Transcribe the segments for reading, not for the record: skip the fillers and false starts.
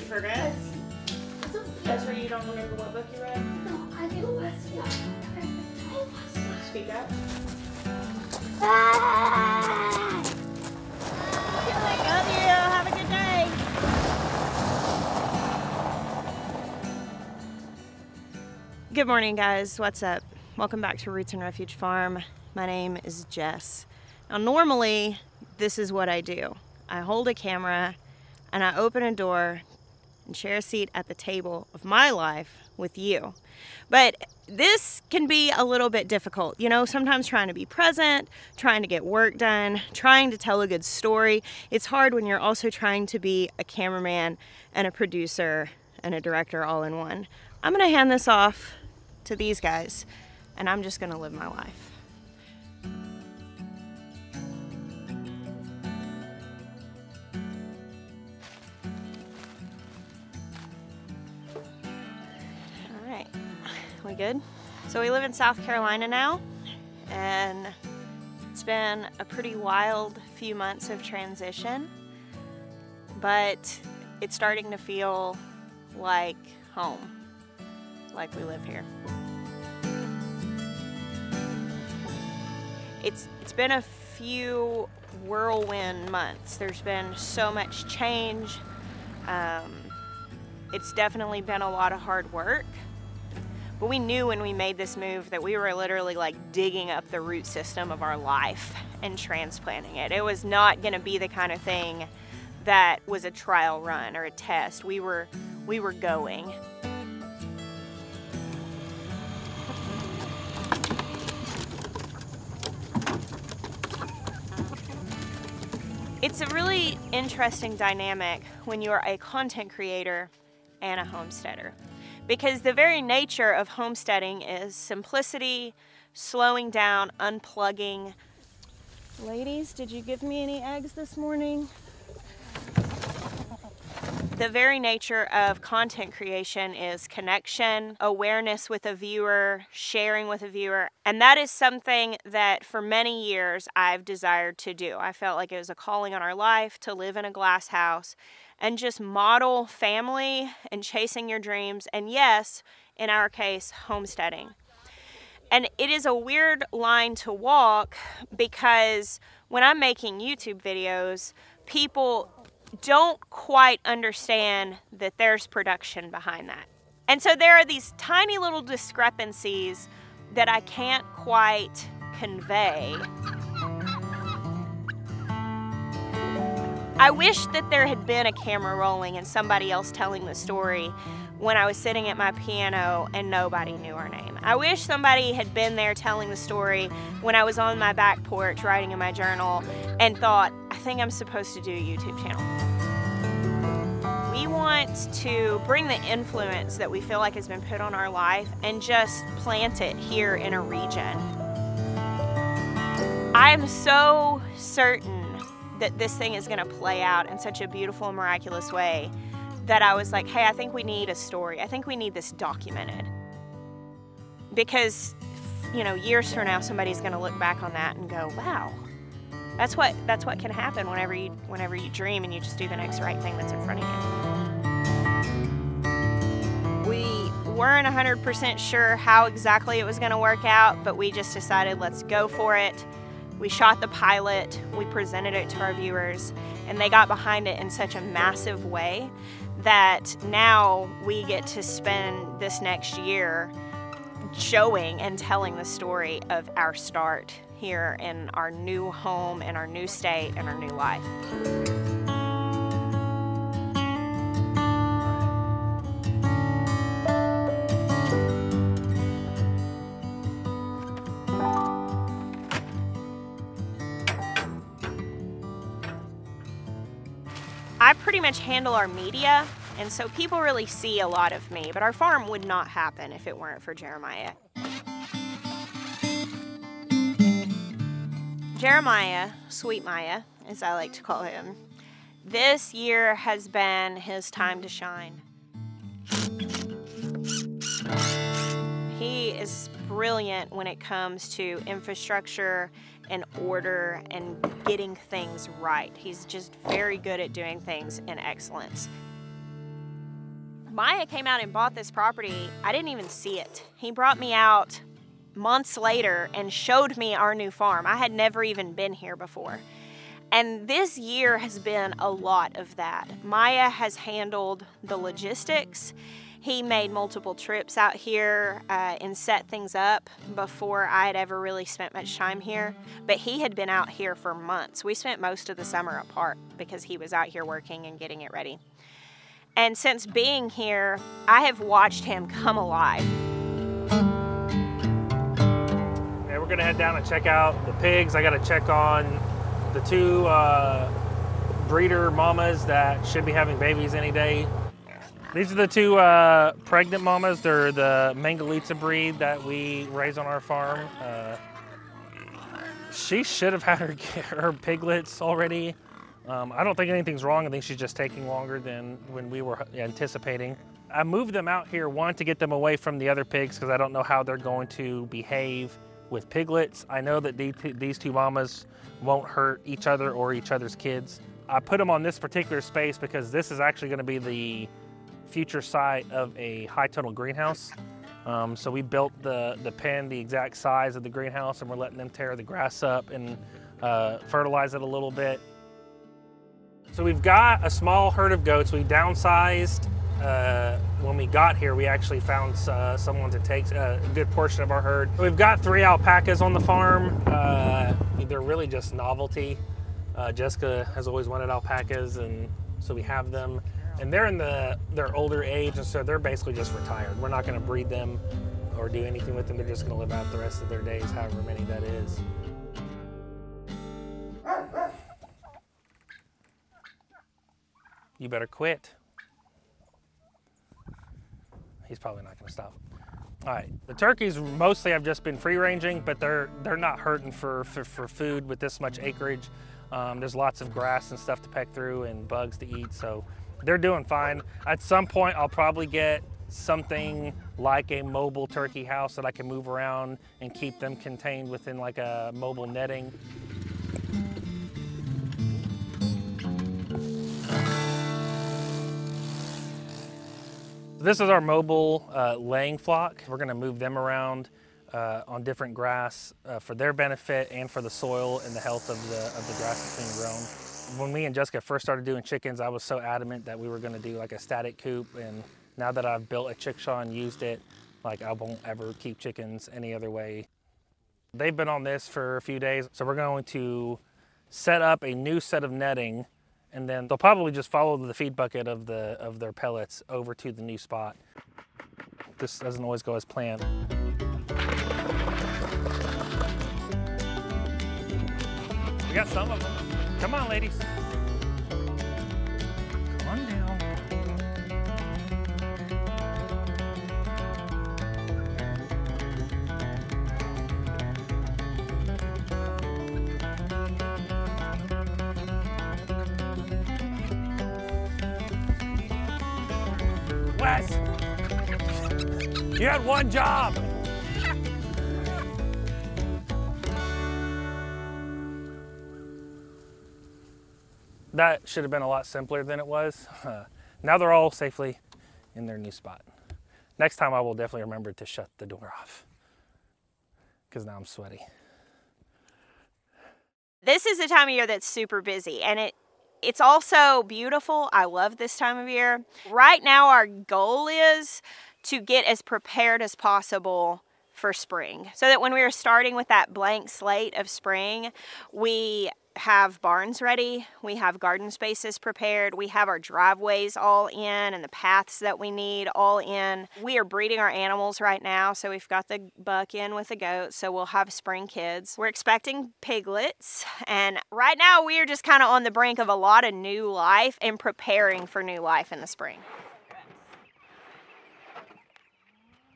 forget? That's where you don't remember what book you read? No, I think it was, yeah. Speak up. Love you. Have a good day. Good morning, guys. What's up? Welcome back to Roots and Refuge Farm. My name is Jess. Now, normally, this is what I do. I hold a camera and I open a door and share a seat at the table of my life with you. But this can be a little bit difficult, you know, sometimes trying to be present, trying to get work done, trying to tell a good story. It's hard when you're also trying to be a cameraman and a producer and a director all in one. I'm gonna hand this off to these guys and I'm just gonna live my life. We good? So we live in South Carolina now, and it's been a pretty wild few months of transition, but it's starting to feel like home, like we live here. It's been a few whirlwind months. There's been so much change. It's definitely been a lot of hard work. But we knew when we made this move that we were literally like digging up the root system of our life and transplanting it. It was not gonna be the kind of thing that was a trial run or a test. We were going. It's a really interesting dynamic when you're a content creator and a homesteader. Because the very nature of homesteading is simplicity, slowing down, unplugging. Ladies, did you give me any eggs this morning? The very nature of content creation is connection, awareness with a viewer, sharing with a viewer. And that is something that for many years I've desired to do. I felt like it was a calling on our life to live in a glass house and just model family and chasing your dreams, and yes, in our case, homesteading. And it is a weird line to walk because when I'm making YouTube videos, people don't quite understand that there's production behind that. And so there are these tiny little discrepancies that I can't quite convey. I wish that there had been a camera rolling and somebody else telling the story when I was sitting at my piano and nobody knew our name. I wish somebody had been there telling the story when I was on my back porch writing in my journal and thought, I think I'm supposed to do a YouTube channel. We want to bring the influence that we feel like has been put on our life and just plant it here in a region. I'm so certain that this thing is gonna play out in such a beautiful and miraculous way that I was like, hey, I think we need a story. I think we need this documented. Because, you know, years from now, somebody's gonna look back on that and go, wow, that's what can happen whenever you dream and you just do the next right thing that's in front of you. We weren't 100% sure how exactly it was gonna work out, but we just decided, let's go for it. We shot the pilot, we presented it to our viewers, and they got behind it in such a massive way that now we get to spend this next year showing and telling the story of our start here in our new home, in our new state, and our new life. I pretty much handle our media, and so people really see a lot of me, but our farm would not happen if it weren't for Jeremiah. Jeremiah, Sweet Maya, as I like to call him, this year has been his time to shine. He is brilliant when it comes to infrastructure and order and getting things right. He's just very good at doing things in excellence. Maya came out and bought this property. I didn't even see it. He brought me out months later and showed me our new farm. I had never even been here before. And this year has been a lot of that. Maya has handled the logistics. He made multiple trips out here and set things up before I had ever really spent much time here. But he had been out here for months. We spent most of the summer apart because he was out here working and getting it ready. And since being here, I have watched him come alive. Yeah, we're gonna head down and check out the pigs. I gotta check on the two breeder mamas that should be having babies any day. These are the two pregnant mamas. They're the Mangalitsa breed that we raise on our farm. She should have had her piglets already. I don't think anything's wrong. I think she's just taking longer than when we were anticipating. I moved them out here, one, to get them away from the other pigs because I don't know how they're going to behave with piglets. I know that these two mamas won't hurt each other or each other's kids. I put them on this particular space because this is actually going to be the future site of a high tunnel greenhouse. So we built the pen the exact size of the greenhouse, and we're letting them tear the grass up and fertilize it a little bit. So we've got a small herd of goats. We downsized. When we got here, we actually found someone to take a good portion of our herd. We've got 3 alpacas on the farm. They're really just novelty. Jessica has always wanted alpacas, and so we have them. And they're in their older age, and so they're basically just retired. We're not going to breed them or do anything with them. They're just going to live out the rest of their days, however many that is. You better quit. He's probably not going to stop. All right, the turkeys mostly have just been free ranging, but they're not hurting for food with this much acreage. There's lots of grass and stuff to peck through and bugs to eat, so they're doing fine. At some point, I'll probably get something like a mobile turkey house that I can move around and keep them contained within like a mobile netting. This is our mobile laying flock. We're gonna move them around on different grass for their benefit and for the soil and the health of the grass that's being grown. When me and Jessica first started doing chickens, I was so adamant that we were gonna do like a static coop, and now that I've built a chickshaw and used it, like I won't ever keep chickens any other way. They've been on this for a few days, so we're going to set up a new set of netting, and then they'll probably just follow the feed bucket of their pellets over to the new spot. This doesn't always go as planned. We got some of them. Come on, ladies. Come on down. Wes, you had one job. That should have been a lot simpler than it was. Now they're all safely in their new spot. Next time I will definitely remember to shut the door off, because now I'm sweaty. This is the time of year that's super busy, and it's also beautiful. I love this time of year. Right now our goal is to get as prepared as possible for spring, so that when we are starting with that blank slate of spring, we have barns ready, we have garden spaces prepared, we have our driveways all in and the paths that we need all in. We are breeding our animals right now, so we've got the buck in with the goats, so we'll have spring kids. We're expecting piglets, and right now we are just kind of on the brink of a lot of new life and preparing for new life in the spring.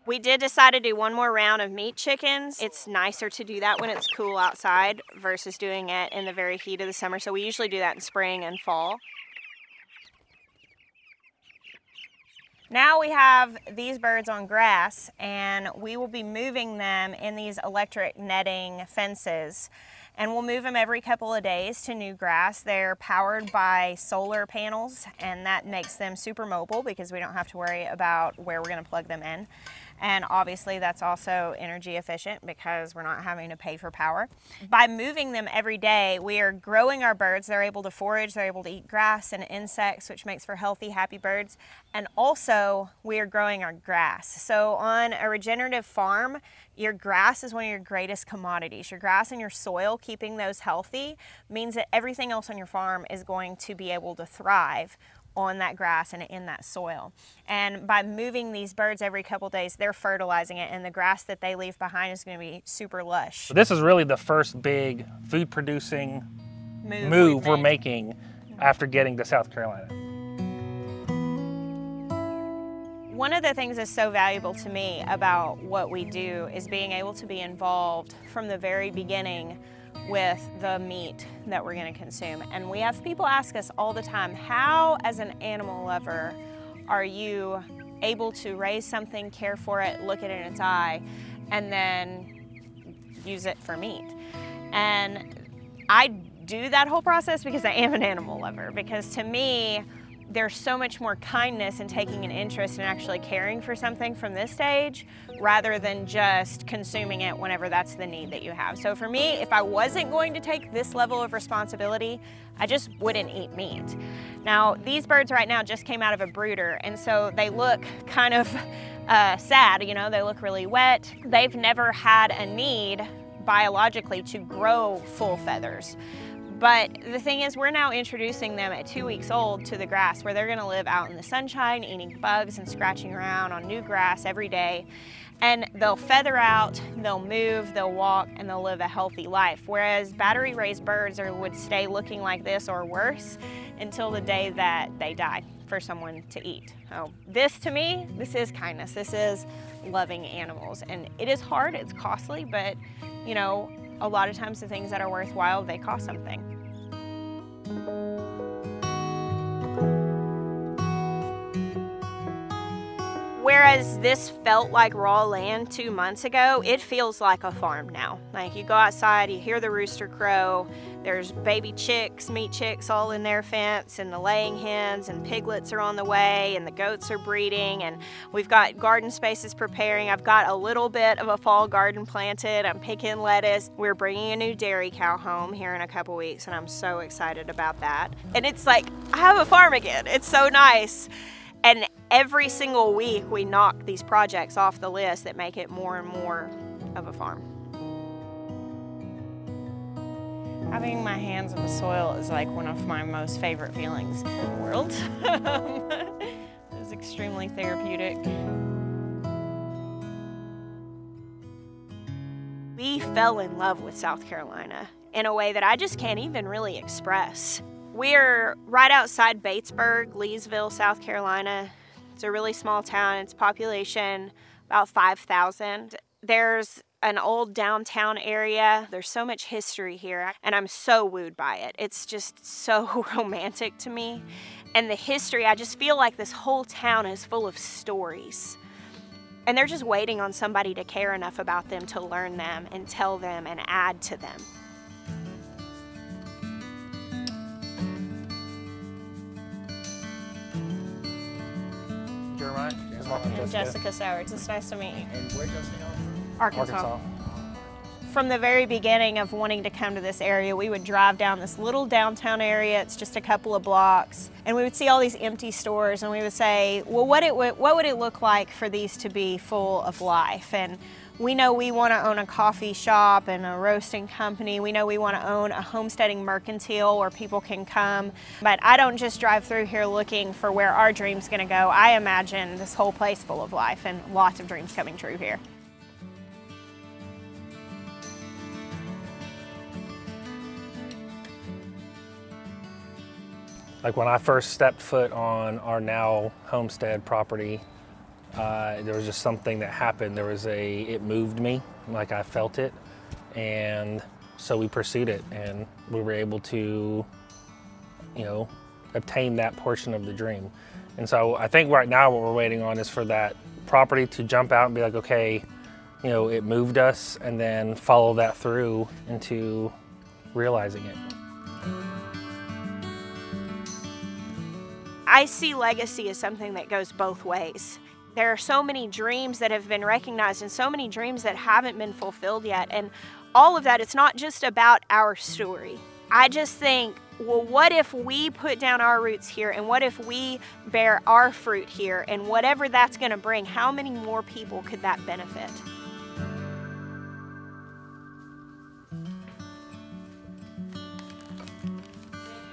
We did decide to do one more round of meat chickens. It's nicer to do that when it's cool outside versus doing it in the very heat of the summer. So we usually do that in spring and fall. Now we have these birds on grass, and we will be moving them in these electric netting fences. and we'll move them every couple of days to new grass. They're powered by solar panels, and that makes them super mobile because we don't have to worry about where we're going to plug them in. And obviously that's also energy efficient because we're not having to pay for power. By moving them every day, we are growing our birds. They're able to forage, they're able to eat grass and insects, which makes for healthy, happy birds. And also we are growing our grass. So on a regenerative farm, your grass is one of your greatest commodities. Your grass and your soil, keeping those healthy, means that everything else on your farm is going to be able to thrive on that grass and in that soil. And by moving these birds every couple days, they're fertilizing it, and the grass that they leave behind is going to be super lush. So this is really the first big food producing move we're making after getting to South Carolina. One of the things that's so valuable to me about what we do is being able to be involved from the very beginning with the meat that we're going to consume. And we have people ask us all the time, how, as an animal lover, are you able to raise something, care for it, look it in its eye, and then use it for meat? And I do that whole process because I am an animal lover, because to me, there's so much more kindness in taking an interest in actually caring for something from this stage rather than just consuming it whenever that's the need that you have. So for me, if I wasn't going to take this level of responsibility, I just wouldn't eat meat. Now, these birds right now just came out of a brooder, and so they look kind of sad, you know, they look really wet. They've never had a need biologically to grow full feathers. But the thing is, we're now introducing them at 2 weeks old to the grass, where they're going to live out in the sunshine, eating bugs and scratching around on new grass every day. And they'll feather out, they'll move, they'll walk, and they'll live a healthy life. Whereas battery-raised birds would stay looking like this or worse until the day that they die for someone to eat. So this, to me, this is kindness. This is loving animals. And it is hard, it's costly, but, you know, a lot of times the things that are worthwhile, they cost something. Whereas this felt like raw land 2 months ago, it feels like a farm now. Like, you go outside, you hear the rooster crow, there's baby chicks, meat chicks all in their fence, and the laying hens and piglets are on the way, and the goats are breeding, and we've got garden spaces preparing. I've got a little bit of a fall garden planted. I'm picking lettuce. We're bringing a new dairy cow home here in a couple weeks, and I'm so excited about that. And it's like, I have a farm again. It's so nice. And every single week we knock these projects off the list that make it more and more of a farm. Having my hands in the soil is like one of my most favorite feelings in the world. It's extremely therapeutic. We fell in love with South Carolina in a way that I just can't even really express. We're right outside Batesburg, Leesville, South Carolina. It's a really small town. Its population about 5,000. There's an old downtown area. There's so much history here, and I'm so wooed by it. It's just so romantic to me. And the history, I just feel like this whole town is full of stories. And they're just waiting on somebody to care enough about them to learn them and tell them and add to them. Jeremiah? I'm Jessica Sowards. It's nice to meet you. And where Jessica? Arkansas. From the very beginning of wanting to come to this area, we would drive down this little downtown area. It's just a couple of blocks, and we would see all these empty stores, and we would say, well, what would it look like for these to be full of life? And we know we want to own a coffee shop and a roasting company. We know we want to own a homesteading mercantile where people can come. But I don't just drive through here looking for where our dream's going to go. I imagine this whole place full of life and lots of dreams coming true here. Like, when I first stepped foot on our now homestead property, there was just something that happened. It moved me, like I felt it. And so we pursued it, and we were able to, you know, obtain that portion of the dream. And so I think right now what we're waiting on is for that property to jump out and be like, okay, you know, it moved us, and then follow that through into realizing it. I see legacy as something that goes both ways. There are so many dreams that have been recognized and so many dreams that haven't been fulfilled yet. And all of that, it's not just about our story. I just think, well, what if we put down our roots here, and what if we bear our fruit here, and whatever that's going to bring, how many more people could that benefit?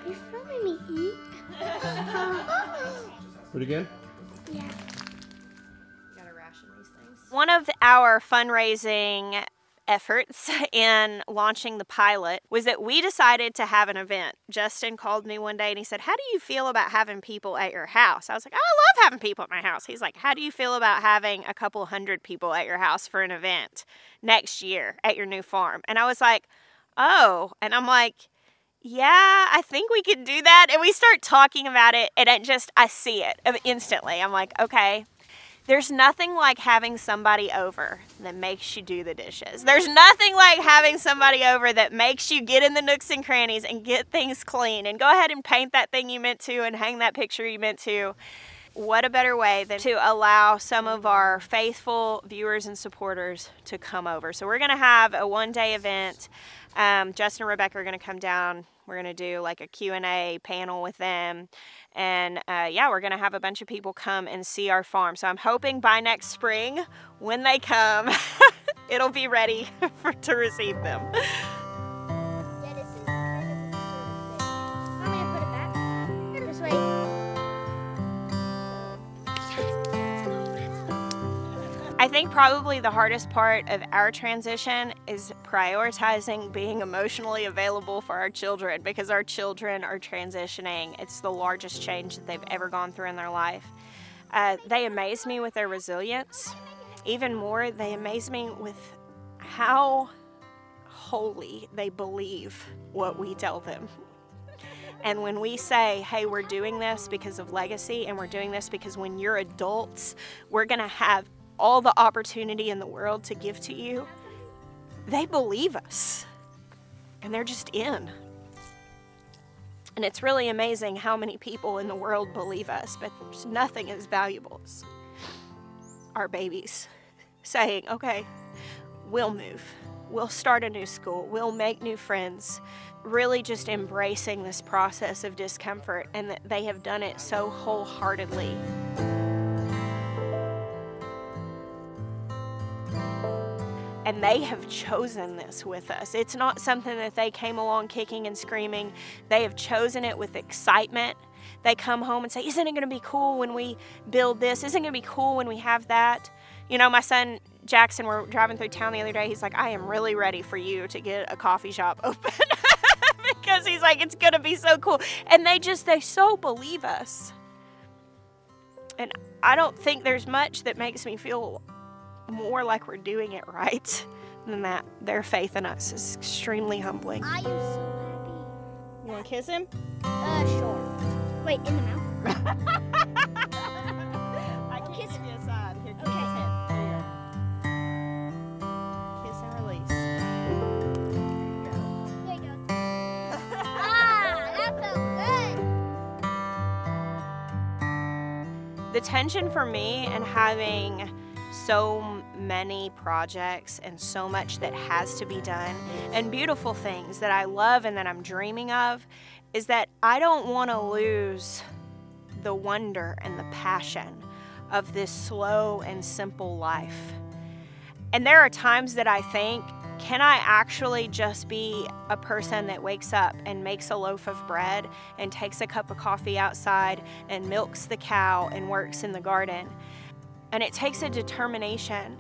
You're filming me eat? Do it again? Yeah. Gotta ration these things. One of our fundraising efforts in launching the pilot was that we decided to have an event. Justin called me one day and he said, "How do you feel about having people at your house?" I was like, "I love having people at my house." He's like, "How do you feel about having a couple hundred people at your house for an event next year at your new farm?" And I was like, "Oh," and I'm like, "Yeah, I think we could do that." And we start talking about it, and I see it instantly. I'm like, okay. There's nothing like having somebody over that makes you do the dishes. There's nothing like having somebody over that makes you get in the nooks and crannies and get things clean and go ahead and paint that thing you meant to and hang that picture you meant to. What a better way than to allow some of our faithful viewers and supporters to come over. So we're going to have a one-day event. Justin and Rebecca are going to come down. We're going to do like a Q&A panel with them. And yeah, we're going to have a bunch of people come and see our farm. So I'm hoping by next spring, when they come, it'll be ready to receive them. Yeah, this is kind of a sort of thing. I'm gonna put it back. This way. I think probably the hardest part of our transition is prioritizing being emotionally available for our children, because our children are transitioning. It's the largest change that they've ever gone through in their life. They amaze me with their resilience. Even more, they amaze me with how wholly they believe what we tell them. And when we say, hey, we're doing this because of legacy, and we're doing this because when you're adults, we're going to have all the opportunity in the world to give to you, they believe us. And they're just in. And it's really amazing how many people in the world believe us, but there's nothing as valuable as our babies saying, okay, we'll move. We'll start a new school. We'll make new friends. Really just embracing this process of discomfort, and that they have done it so wholeheartedly. And they have chosen this with us. It's not something that they came along kicking and screaming. They have chosen it with excitement. They come home and say, isn't it going to be cool when we build this? Isn't it going to be cool when we have that? You know, my son Jackson, we're driving through town the other day. He's like, I am really ready for you to get a coffee shop open. Because he's like, it's going to be so cool. And they so believe us. And I don't think there's much that makes me feel more like we're doing it right than that. Their faith in us is extremely humbling. I am so happy. You want to kiss him? Sure. Wait, in the mouth? I can kiss give you a side. Here, kiss Okay. him. There you go. Kiss and release. There you go. There you go. That felt good. The tension for me and having so many projects and so much that has to be done and beautiful things that I love and that I'm dreaming of is that I don't want to lose the wonder and the passion of this slow and simple life. And there are times that I think, can I actually just be a person that wakes up and makes a loaf of bread and takes a cup of coffee outside and milks the cow and works in the garden? And it takes a determination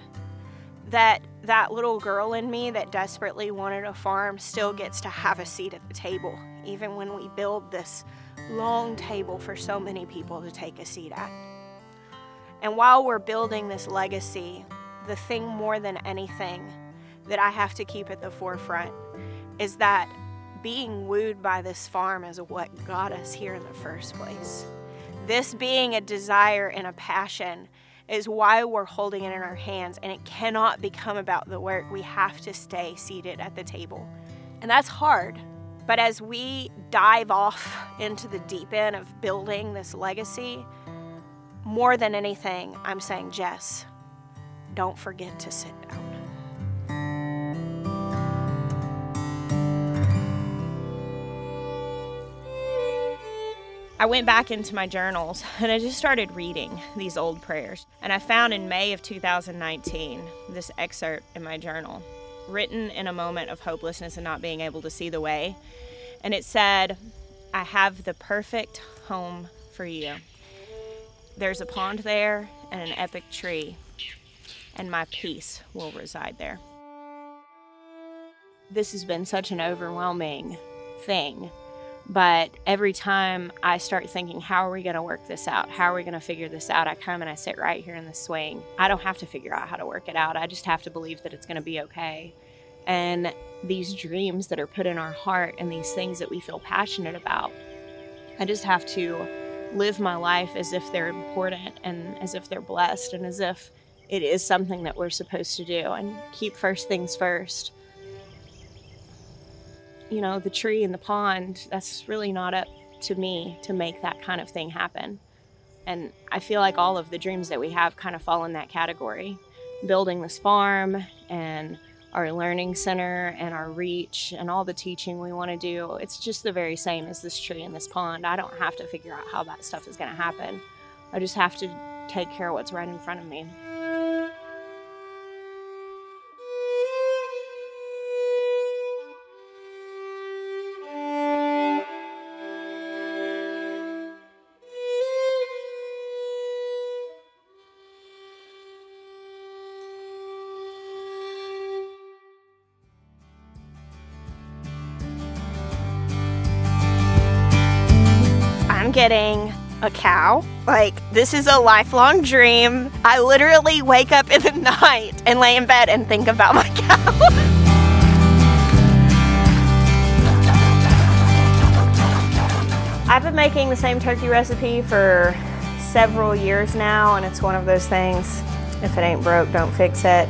that that little girl in me that desperately wanted a farm still gets to have a seat at the table, even when we build this long table for so many people to take a seat at. And while we're building this legacy, the thing more than anything that I have to keep at the forefront is that being wooed by this farm is what got us here in the first place. This being a desire and a passion is why we're holding it in our hands, and it cannot become about the work. We have to stay seated at the table. And that's hard. But as we dive off into the deep end of building this legacy, more than anything, I'm saying, Jess, don't forget to sit down. I went back into my journals and I just started reading these old prayers. And I found in May of 2019 this excerpt in my journal, written in a moment of hopelessness and not being able to see the way. And it said, "I have the perfect home for you. There's a pond there and an epic tree, and my peace will reside there." This has been such an overwhelming thing. But every time I start thinking, how are we going to work this out? How are we going to figure this out? I come and I sit right here in the swing. I don't have to figure out how to work it out. I just have to believe that it's going to be okay. And these dreams that are put in our heart and these things that we feel passionate about, I just have to live my life as if they're important and as if they're blessed and as if it is something that we're supposed to do, and keep first things first. You know, the tree and the pond, that's really not up to me to make that kind of thing happen. And I feel like all of the dreams that we have kind of fall in that category. Building this farm and our learning center and our reach and all the teaching we want to do, it's just the very same as this tree and this pond. I don't have to figure out how that stuff is going to happen. I just have to take care of what's right in front of me. I'm getting a cow. Like, this is a lifelong dream. I literally wake up in the night and lay in bed and think about my cow. I've been making the same turkey recipe for several years now, and it's one of those things, if it ain't broke, don't fix it.